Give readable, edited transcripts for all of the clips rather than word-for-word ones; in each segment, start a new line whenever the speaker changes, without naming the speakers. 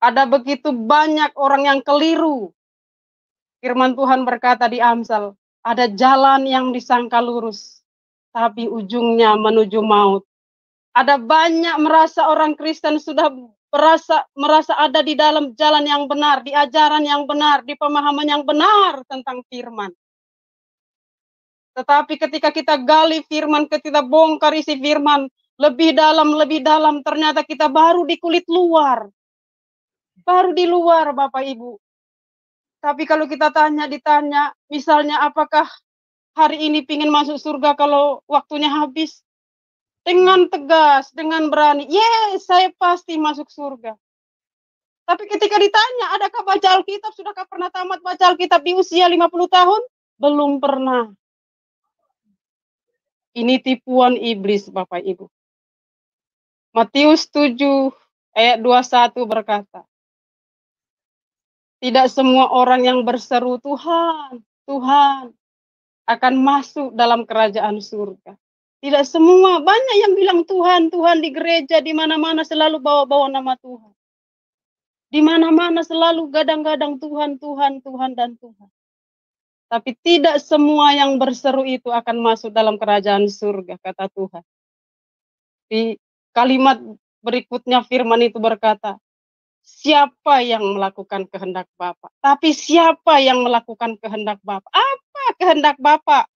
Ada begitu banyak orang yang keliru. Firman Tuhan berkata di Amsal, ada jalan yang disangka lurus, tapi ujungnya menuju maut. Ada banyak merasa orang Kristen sudah merasa ada di dalam jalan yang benar, di ajaran yang benar, di pemahaman yang benar tentang firman. Tetapi ketika kita gali firman, ketika bongkar isi firman, lebih dalam, ternyata kita baru di kulit luar. Baru di luar, Bapak Ibu. Tapi kalau kita ditanya, misalnya apakah hari ini pingin masuk surga kalau waktunya habis? Dengan tegas, dengan berani, yes, saya pasti masuk surga. Tapi ketika ditanya, adakah baca Alkitab? Sudahkah pernah tamat baca Alkitab di usia 50 tahun? Belum pernah. Ini tipuan iblis, Bapak Ibu. Matius 7 ayat 21 berkata, tidak semua orang yang berseru Tuhan, Tuhan akan masuk dalam kerajaan surga. Tidak semua, banyak yang bilang Tuhan, Tuhan di gereja, di mana-mana selalu bawa-bawa nama Tuhan. Di mana-mana selalu gadang-gadang Tuhan, Tuhan, Tuhan, dan Tuhan. Tapi tidak semua yang berseru itu akan masuk dalam kerajaan surga, kata Tuhan. Di kalimat berikutnya firman itu berkata, siapa yang melakukan kehendak Bapa? Tapi siapa yang melakukan kehendak Bapa? Apa kehendak Bapa?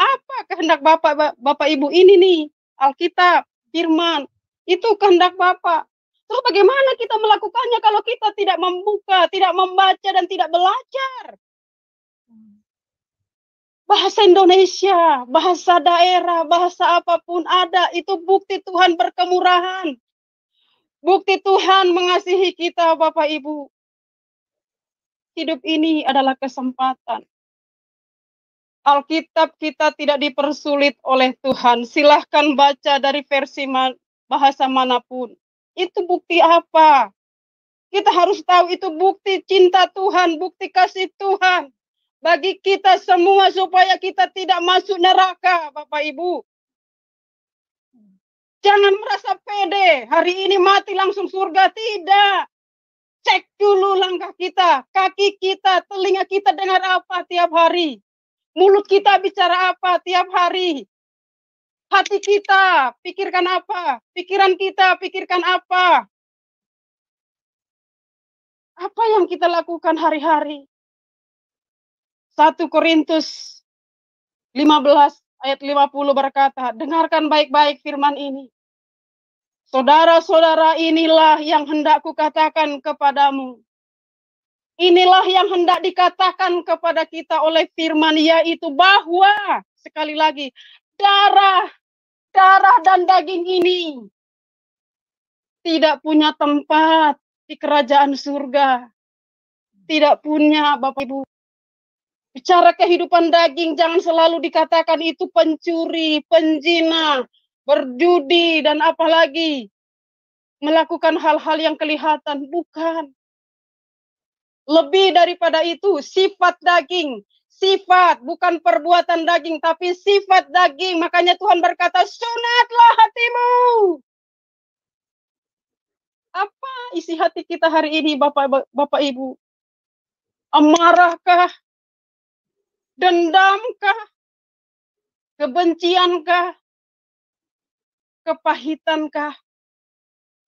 Apa kehendak Bapak, Bapak Ibu? Ini nih, Alkitab, firman, itu kehendak Bapak. Terus bagaimana kita melakukannya kalau kita tidak membuka, tidak membaca, dan tidak belajar? Bahasa Indonesia, bahasa daerah, bahasa apapun ada, itu bukti Tuhan berkemurahan. Bukti Tuhan mengasihi kita, Bapak Ibu. Hidup ini adalah kesempatan. Alkitab kita tidak dipersulit oleh Tuhan. Silahkan baca dari versi bahasa manapun. Itu bukti apa? Kita harus tahu itu bukti cinta Tuhan, bukti kasih Tuhan bagi kita semua supaya kita tidak masuk neraka, Bapak Ibu. Jangan merasa pede, hari ini mati langsung surga, tidak. Cek dulu langkah kita, kaki kita, telinga kita dengar apa tiap hari. Mulut kita bicara apa tiap hari. Hati kita pikirkan apa, pikiran kita pikirkan apa. Apa yang kita lakukan hari-hari? 1 Korintus 15 ayat 50 berkata, dengarkan baik-baik firman ini. Saudara-saudara, inilah yang hendak kukatakan kepadamu. Inilah yang hendak dikatakan kepada kita oleh firman, yaitu bahwa, sekali lagi, darah dan daging ini tidak punya tempat di kerajaan surga. Tidak punya, Bapak Ibu. Bicara kehidupan daging, jangan selalu dikatakan itu pencuri, penjina, berjudi, dan apalagi melakukan hal-hal yang kelihatan. Bukan. Lebih daripada itu, sifat daging. Sifat, bukan perbuatan daging, tapi sifat daging. Makanya Tuhan berkata, sunatlah hatimu. Apa isi hati kita hari ini, Bapak Ibu? Amarahkah? Dendamkah? Kebenciankah? Kepahitankah?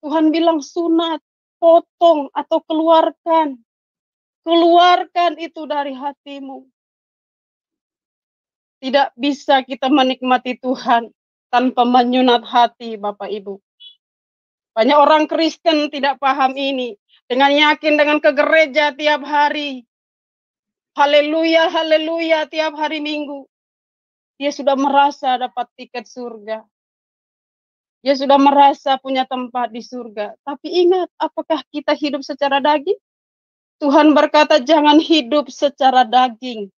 Tuhan bilang sunat, potong atau keluarkan. Keluarkan itu dari hatimu. Tidak bisa kita menikmati Tuhan tanpa menyunat hati, Bapak Ibu. Banyak orang Kristen tidak paham ini. Dengan yakin dengan ke gereja tiap hari. Haleluya, haleluya tiap hari Minggu. Dia sudah merasa dapat tiket surga. Dia sudah merasa punya tempat di surga. Tapi ingat, apakah kita hidup secara daging? Tuhan berkata, jangan hidup secara daging.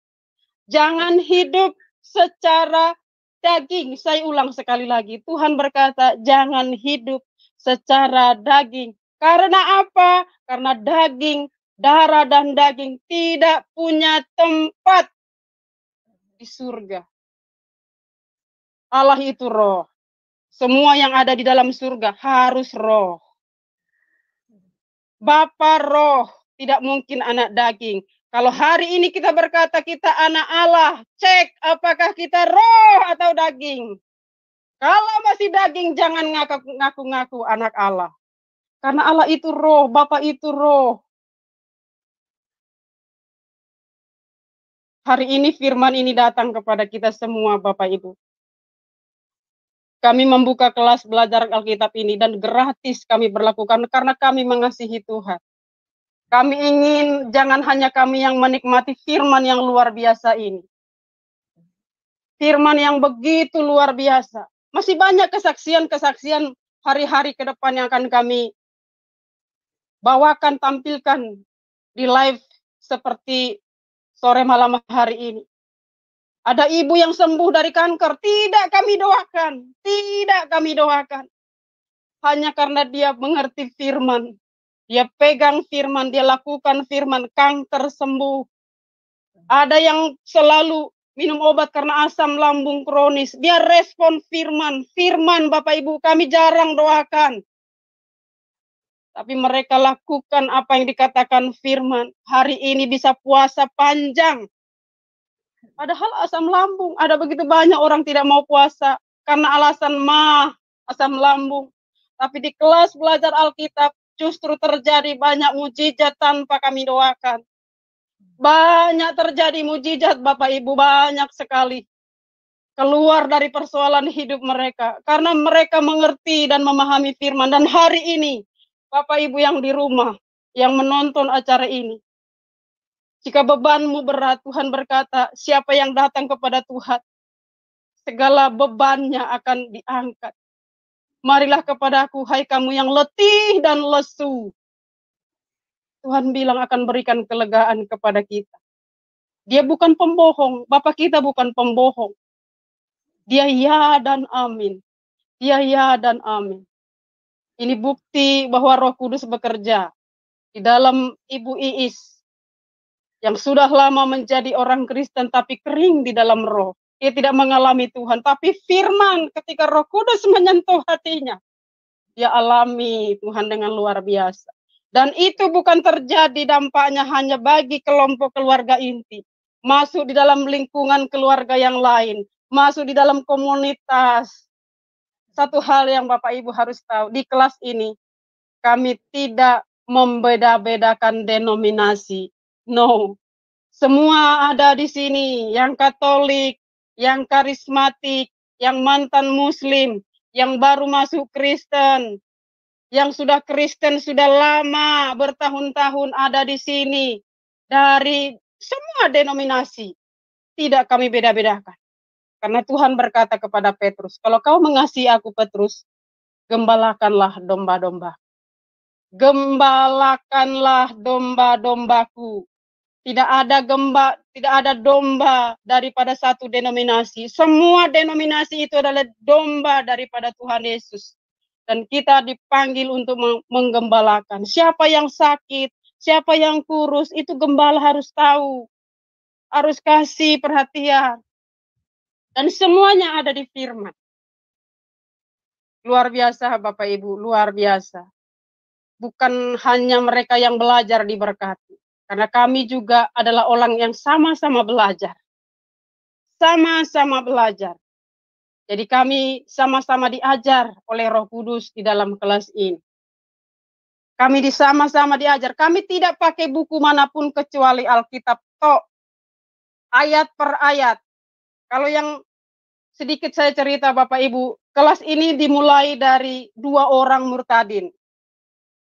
Jangan hidup secara daging. Saya ulang sekali lagi. Tuhan berkata, jangan hidup secara daging. Karena apa? Karena daging, darah dan daging tidak punya tempat di surga. Allah itu roh. Semua yang ada di dalam surga harus roh. Bapa roh, tidak mungkin anak daging. Kalau hari ini kita berkata kita anak Allah, cek apakah kita roh atau daging. Kalau masih daging, jangan ngaku-ngaku anak Allah. Karena Allah itu roh, Bapa itu roh. Hari ini firman ini datang kepada kita semua, Bapak Ibu. Kami membuka kelas belajar Alkitab ini dan gratis kami berlakukan karena kami mengasihi Tuhan. Kami ingin jangan hanya kami yang menikmati firman yang luar biasa ini. Firman yang begitu luar biasa. Masih banyak kesaksian-kesaksian hari-hari ke depan yang akan kami bawakan, tampilkan di live seperti sore malam hari ini. Ada ibu yang sembuh dari kanker, tidak kami doakan, tidak kami doakan. Hanya karena dia mengerti firman, dia pegang firman, dia lakukan firman, kanker sembuh. Ada yang selalu minum obat karena asam lambung kronis, dia respon firman, firman Bapak Ibu, kami jarang doakan. Tapi mereka lakukan apa yang dikatakan firman. Hari ini bisa puasa panjang. Padahal asam lambung, ada begitu banyak orang tidak mau puasa karena alasan asam lambung. Tapi di kelas belajar Alkitab justru terjadi banyak mujizat tanpa kami doakan. Banyak terjadi mujizat Bapak Ibu, banyak sekali. Keluar dari persoalan hidup mereka. Karena mereka mengerti dan memahami firman. Dan hari ini, Bapak Ibu yang di rumah, yang menonton acara ini, jika bebanmu berat, Tuhan berkata, siapa yang datang kepada Tuhan, segala bebannya akan diangkat. Marilah kepadaku, hai kamu yang letih dan lesu. Tuhan bilang akan berikan kelegaan kepada kita. Dia bukan pembohong, Bapak kita bukan pembohong. Dia ya dan amin. Dia ya dan amin. Ini bukti bahwa Roh Kudus bekerja di dalam Ibu Iis yang sudah lama menjadi orang Kristen tapi kering di dalam roh. Dia tidak mengalami Tuhan, tapi firman ketika Roh Kudus menyentuh hatinya, dia alami Tuhan dengan luar biasa. Dan itu bukan terjadi dampaknya hanya bagi kelompok keluarga inti. Masuk di dalam lingkungan keluarga yang lain. Masuk di dalam komunitas. Satu hal yang Bapak Ibu harus tahu, di kelas ini kami tidak membeda-bedakan denominasi. No. Semua ada di sini, yang Katolik, yang karismatik, yang mantan Muslim, yang baru masuk Kristen, yang sudah Kristen sudah lama, bertahun-tahun ada di sini. Dari semua denominasi, tidak kami beda-bedakan. Karena Tuhan berkata kepada Petrus, kalau kau mengasihi aku Petrus, gembalakanlah domba-domba. Gembalakanlah domba-dombaku. Tidak ada domba daripada satu denominasi. Semua denominasi itu adalah domba daripada Tuhan Yesus. Dan kita dipanggil untuk menggembalakan. Siapa yang sakit, siapa yang kurus, itu gembala harus tahu. Harus kasih perhatian. Dan semuanya ada di firman. Luar biasa Bapak Ibu, luar biasa. Bukan hanya mereka yang belajar diberkati. Karena kami juga adalah orang yang sama-sama belajar. Sama-sama belajar. Jadi kami sama-sama diajar oleh Roh Kudus di dalam kelas ini. Kami sama-sama diajar. Kami tidak pakai buku manapun kecuali Alkitab tok. Ayat per ayat. Kalau yang sedikit saya cerita Bapak Ibu, kelas ini dimulai dari 2 orang murtadin.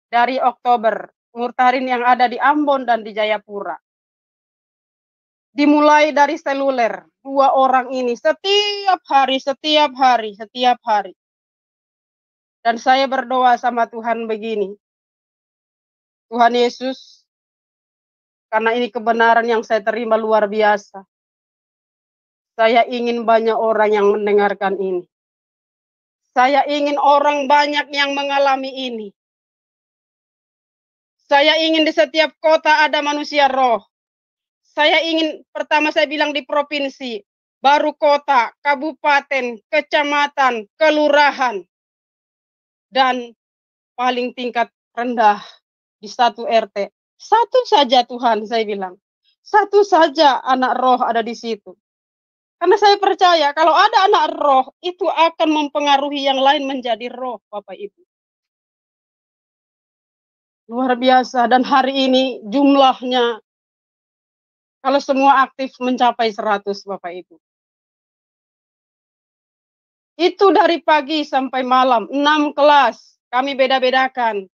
Dari Oktober, murtadin yang ada di Ambon dan di Jayapura. Dimulai dari seluler, 2 orang ini setiap hari. Dan saya berdoa sama Tuhan begini, Tuhan Yesus, karena ini kebenaran yang saya terima luar biasa. Saya ingin banyak orang yang mendengarkan ini. Saya ingin orang banyak yang mengalami ini. Saya ingin di setiap kota ada manusia roh. Saya ingin, pertama saya bilang di provinsi, baru kota, kabupaten, kecamatan, kelurahan, dan paling tingkat rendah di satu RT. Satu saja Tuhan, saya bilang. Satu saja anak roh ada di situ. Karena saya percaya kalau ada anak roh, itu akan mempengaruhi yang lain menjadi roh, Bapak Ibu. Luar biasa, dan hari ini jumlahnya, kalau semua aktif mencapai 100, Bapak Ibu. Itu dari pagi sampai malam, 6 kelas, kami beda-bedakan.